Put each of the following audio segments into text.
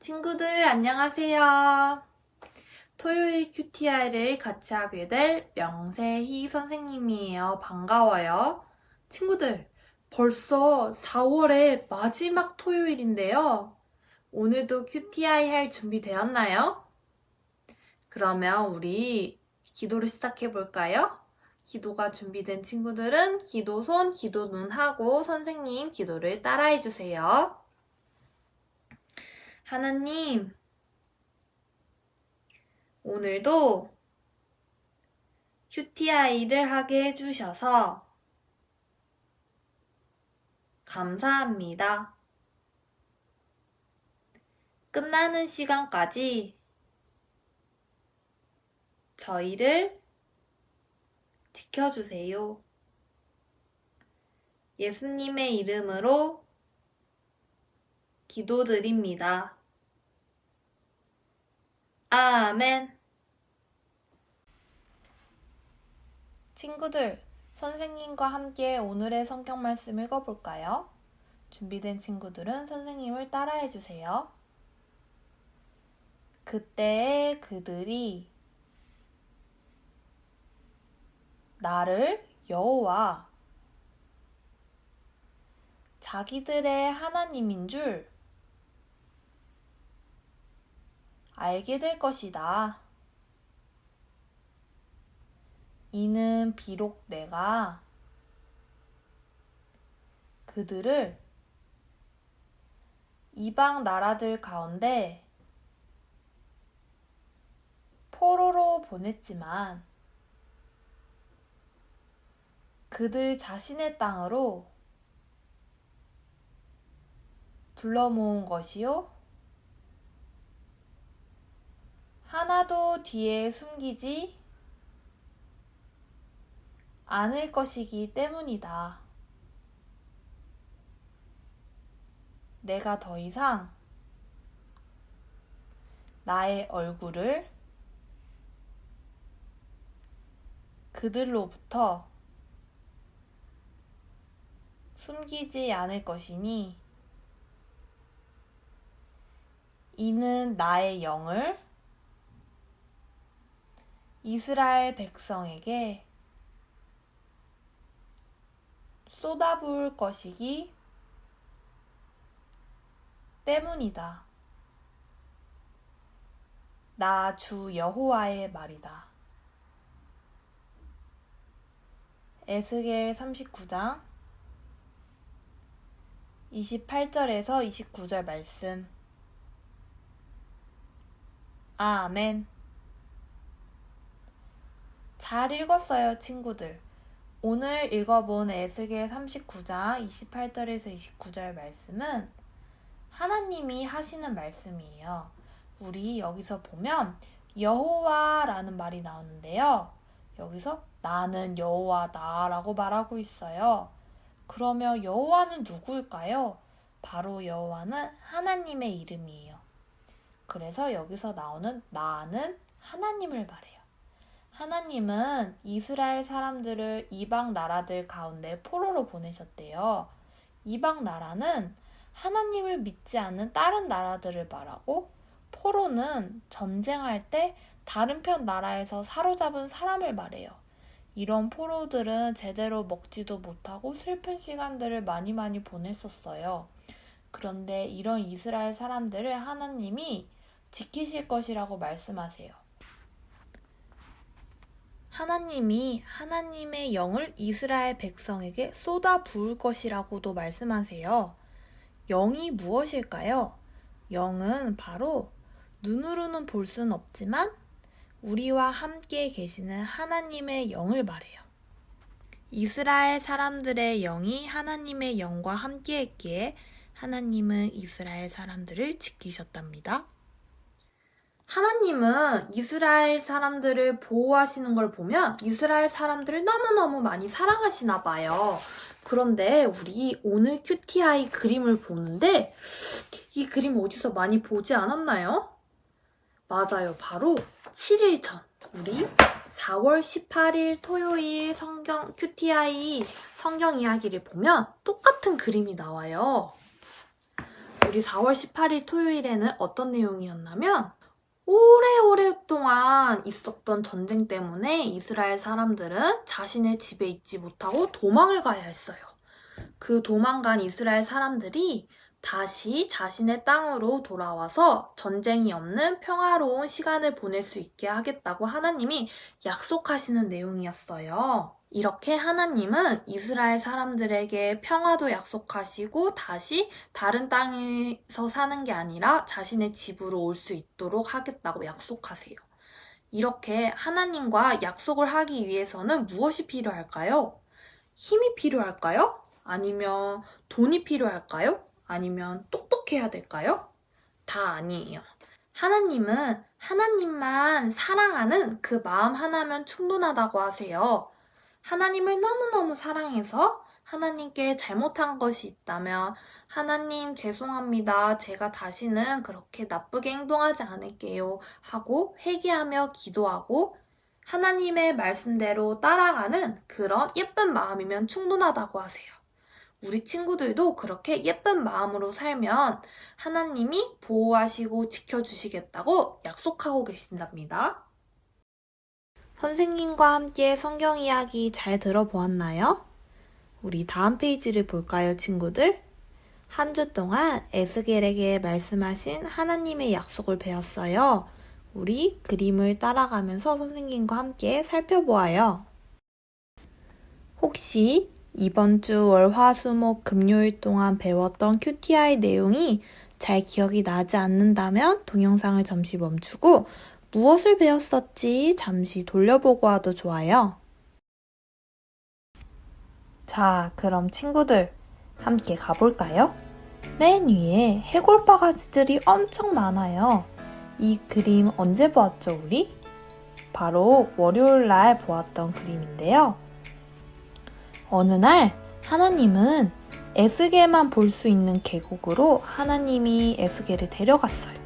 친구들 안녕하세요. 토요일 QTI를 같이 하게 될 명세희 선생님이에요. 반가워요. 친구들, 벌써 4월의 마지막 토요일인데요. 오늘도 QTI 할 준비 되었나요? 그러면 우리 기도를 시작해 볼까요? 기도가 준비된 친구들은 기도 손, 기도 눈 하고 선생님 기도를 따라해 주세요. 하나님, 오늘도 QTI를 하게 해주셔서 감사합니다. 끝나는 시간까지 저희를 지켜주세요. 예수님의 이름으로 기도드립니다. 아멘. 친구들, 선생님과 함께 오늘의 성경 말씀 읽어볼까요? 준비된 친구들은 선생님을 따라해 주세요. 그때에 그들이 나를 여호와 자기들의 하나님인 줄 알게 될 것이다. 이는 비록 내가 그들을 이방 나라들 가운데 포로로 보냈지만 그들 자신의 땅으로 불러 모은 것이요 하나도 뒤에 숨기지 않을 것이기 때문이다. 내가 더 이상 나의 얼굴을 그들로부터 숨기지 않을 것이니 이는 나의 영을 이스라엘 백성에게 쏟아부을 것이기 때문이다. 나 주 여호와의 말이다. 에스겔 39장 28절에서 29절 말씀. 아멘. 잘 읽었어요, 친구들. 오늘 읽어본 에스겔 39장 28절에서 29절 말씀은 하나님이 하시는 말씀이에요. 우리 여기서 보면 여호와라는 말이 나오는데요. 여기서 나는 여호와다 라고 말하고 있어요. 그러면 여호와는 누구일까요? 바로 여호와는 하나님의 이름이에요. 그래서 여기서 나오는 나는 하나님을 말해요. 하나님은 이스라엘 사람들을 이방 나라들 가운데 포로로 보내셨대요. 이방 나라는 하나님을 믿지 않는 다른 나라들을 말하고 포로는 전쟁할 때 다른 편 나라에서 사로잡은 사람을 말해요. 이런 포로들은 제대로 먹지도 못하고 슬픈 시간들을 많이 보냈었어요. 그런데 이런 이스라엘 사람들을 하나님이 지키실 것이라고 말씀하세요. 하나님이 하나님의 영을 이스라엘 백성에게 쏟아 부을 것이라고도 말씀하세요. 영이 무엇일까요? 영은 바로 눈으로는 볼 수는 없지만 우리와 함께 계시는 하나님의 영을 말해요. 이스라엘 사람들의 영이 하나님의 영과 함께 했기에 하나님은 이스라엘 사람들을 지키셨답니다. 하나님은 이스라엘 사람들을 보호하시는 걸 보면 이스라엘 사람들을 너무너무 많이 사랑하시나 봐요. 그런데 우리 오늘 QTI 그림을 보는데 이 그림 어디서 많이 보지 않았나요? 맞아요. 바로 7일 전 우리 4월 18일 토요일 성경 QTI 성경 이야기를 보면 똑같은 그림이 나와요. 우리 4월 18일 토요일에는 어떤 내용이었냐면 오래오랫동안 있었던 전쟁 때문에 이스라엘 사람들은 자신의 집에 있지 못하고 도망을 가야 했어요. 그 도망간 이스라엘 사람들이 다시 자신의 땅으로 돌아와서 전쟁이 없는 평화로운 시간을 보낼 수 있게 하겠다고 하나님이 약속하시는 내용이었어요. 이렇게 하나님은 이스라엘 사람들에게 평화도 약속하시고 다시 다른 땅에서 사는 게 아니라 자신의 집으로 올 수 있도록 하겠다고 약속하세요. 이렇게 하나님과 약속을 하기 위해서는 무엇이 필요할까요? 힘이 필요할까요? 아니면 돈이 필요할까요? 아니면 똑똑해야 될까요? 다 아니에요. 하나님은 하나님만 사랑하는 그 마음 하나면 충분하다고 하세요. 하나님을 너무너무 사랑해서 하나님께 잘못한 것이 있다면 하나님 죄송합니다. 제가 다시는 그렇게 나쁘게 행동하지 않을게요. 하고 회개하며 기도하고 하나님의 말씀대로 따라가는 그런 예쁜 마음이면 충분하다고 하세요. 우리 친구들도 그렇게 예쁜 마음으로 살면 하나님이 보호하시고 지켜주시겠다고 약속하고 계신답니다. 선생님과 함께 성경 이야기 잘 들어보았나요? 우리 다음 페이지를 볼까요, 친구들? 한 주 동안 에스겔에게 말씀하신 하나님의 약속을 배웠어요. 우리 그림을 따라가면서 선생님과 함께 살펴보아요. 혹시 이번 주 월, 화, 수, 목, 금요일 동안 배웠던 QTI 내용이 잘 기억이 나지 않는다면 동영상을 잠시 멈추고 무엇을 배웠었지 잠시 돌려보고 와도 좋아요. 자, 그럼 친구들 함께 가볼까요? 맨 위에 해골 바가지들이 엄청 많아요. 이 그림 언제 보았죠, 우리? 바로 월요일 날 보았던 그림인데요. 어느 날 하나님은 에스겔만 볼 수 있는 계곡으로 하나님이 에스겔을 데려갔어요.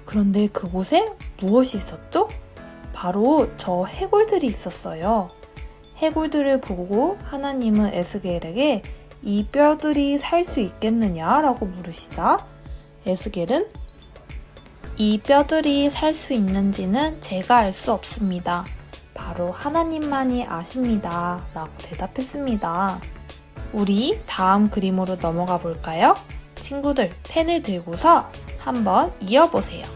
그런데 그곳에 무엇이 있었죠? 바로 저 해골들이 있었어요. 해골들을 보고 하나님은 에스겔에게 이 뼈들이 살 수 있겠느냐라고 물으시자 에스겔은 이 뼈들이 살 수 있는지는 제가 알 수 없습니다. 바로 하나님만이 아십니다. 라고 대답했습니다. 우리 다음 그림으로 넘어가 볼까요? 친구들, 펜을 들고서 한번 이어보세요.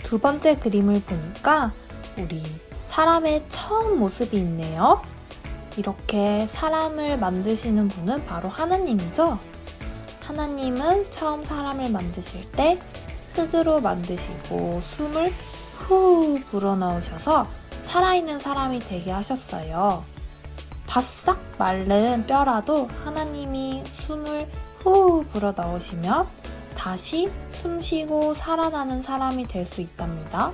두 번째 그림을 보니까 우리 사람의 처음 모습이 있네요. 이렇게 사람을 만드시는 분은 바로 하나님이죠. 하나님은 처음 사람을 만드실 때 흙으로 만드시고 숨을 후 불어넣으셔서 살아있는 사람이 되게 하셨어요. 바싹 마른 뼈라도 하나님이 숨을 후 불어넣으시면 다시 숨쉬고 살아나는 사람이 될 수 있답니다.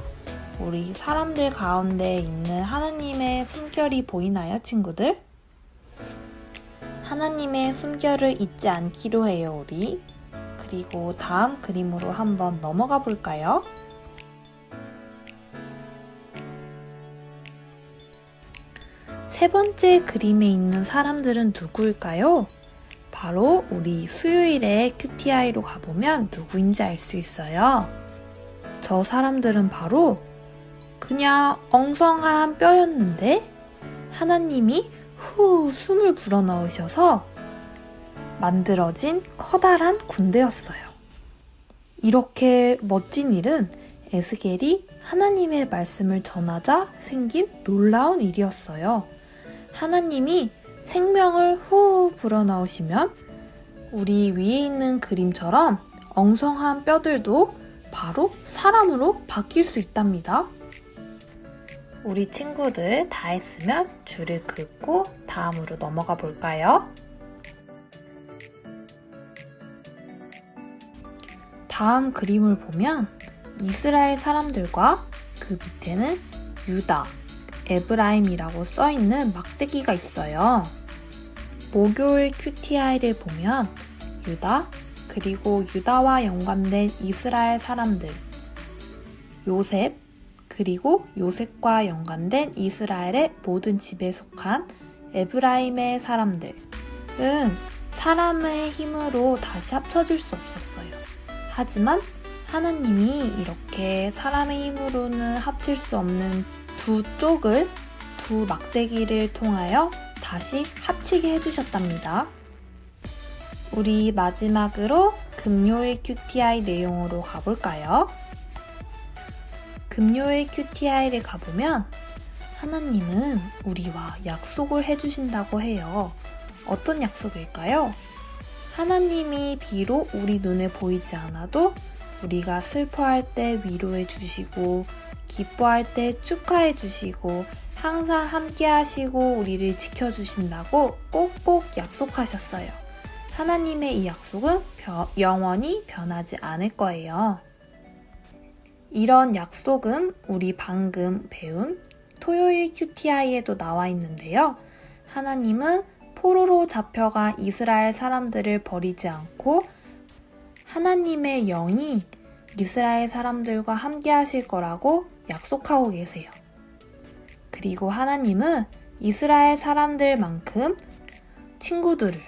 우리 사람들 가운데 있는 하나님의 숨결이 보이나요, 친구들? 하나님의 숨결을 잊지 않기로 해요, 우리. 그리고 다음 그림으로 한번 넘어가 볼까요? 세 번째 그림에 있는 사람들은 누구일까요? 바로 우리 수요일에 QTI로 가보면 누구인지 알 수 있어요. 저 사람들은 바로 그냥 엉성한 뼈였는데 하나님이 후 숨을 불어넣으셔서 만들어진 커다란 군대였어요. 이렇게 멋진 일은 에스겔이 하나님의 말씀을 전하자 생긴 놀라운 일이었어요. 하나님이 생명을 후 불어넣으시면 우리 위에 있는 그림처럼 엉성한 뼈들도 바로 사람으로 바뀔 수 있답니다. 우리 친구들 다 했으면 줄을 긋고 다음으로 넘어가 볼까요? 다음 그림을 보면 이스라엘 사람들과 그 밑에는 유다, 에브라임이라고 써있는 막대기가 있어요. 목요일 QTI를 보면 유다, 그리고 유다와 연관된 이스라엘 사람들, 요셉, 그리고 요셉과 연관된 이스라엘의 모든 집에 속한 에브라임의 사람들은 사람의 힘으로 다시 합쳐질 수 없었어요. 하지만 하나님이 이렇게 사람의 힘으로는 합칠 수 없는 두 쪽을, 두 막대기를 통하여 다시 합치게 해주셨답니다. 우리 마지막으로 금요일 QTI 내용으로 가볼까요? 금요일 QTI를 가보면 하나님은 우리와 약속을 해주신다고 해요. 어떤 약속일까요? 하나님이 비록 우리 눈에 보이지 않아도 우리가 슬퍼할 때 위로해 주시고 기뻐할 때 축하해 주시고 항상 함께 하시고 우리를 지켜주신다고 꼭꼭 약속하셨어요. 하나님의 이 약속은 영원히 변하지 않을 거예요. 이런 약속은 우리 방금 배운 토요일 QTI에도 나와 있는데요. 하나님은 포로로 잡혀간 이스라엘 사람들을 버리지 않고 하나님의 영이 이스라엘 사람들과 함께 하실 거라고 약속하고 계세요. 그리고 하나님은 이스라엘 사람들만큼 친구들을,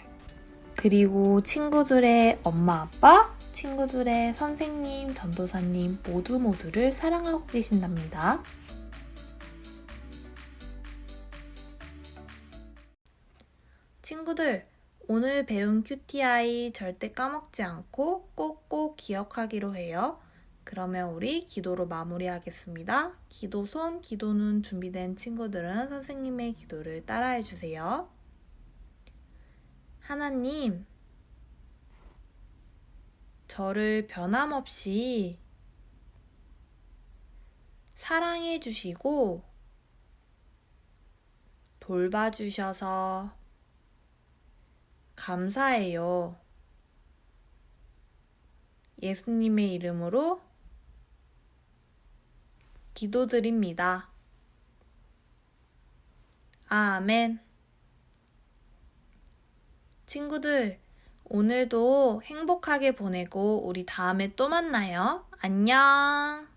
그리고 친구들의 엄마 아빠, 친구들의 선생님, 전도사님 모두를 사랑하고 계신답니다. 친구들, 오늘 배운 QTI 절대 까먹지 않고 꼭꼭 기억하기로 해요. 그러면 우리 기도로 마무리하겠습니다. 기도손, 기도눈 준비된 친구들은 선생님의 기도를 따라해 주세요. 하나님, 저를 변함없이 사랑해 주시고 돌봐주셔서 감사해요. 예수님의 이름으로 기도드립니다. 아멘. 친구들, 오늘도 행복하게 보내고 우리 다음에 또 만나요. 안녕.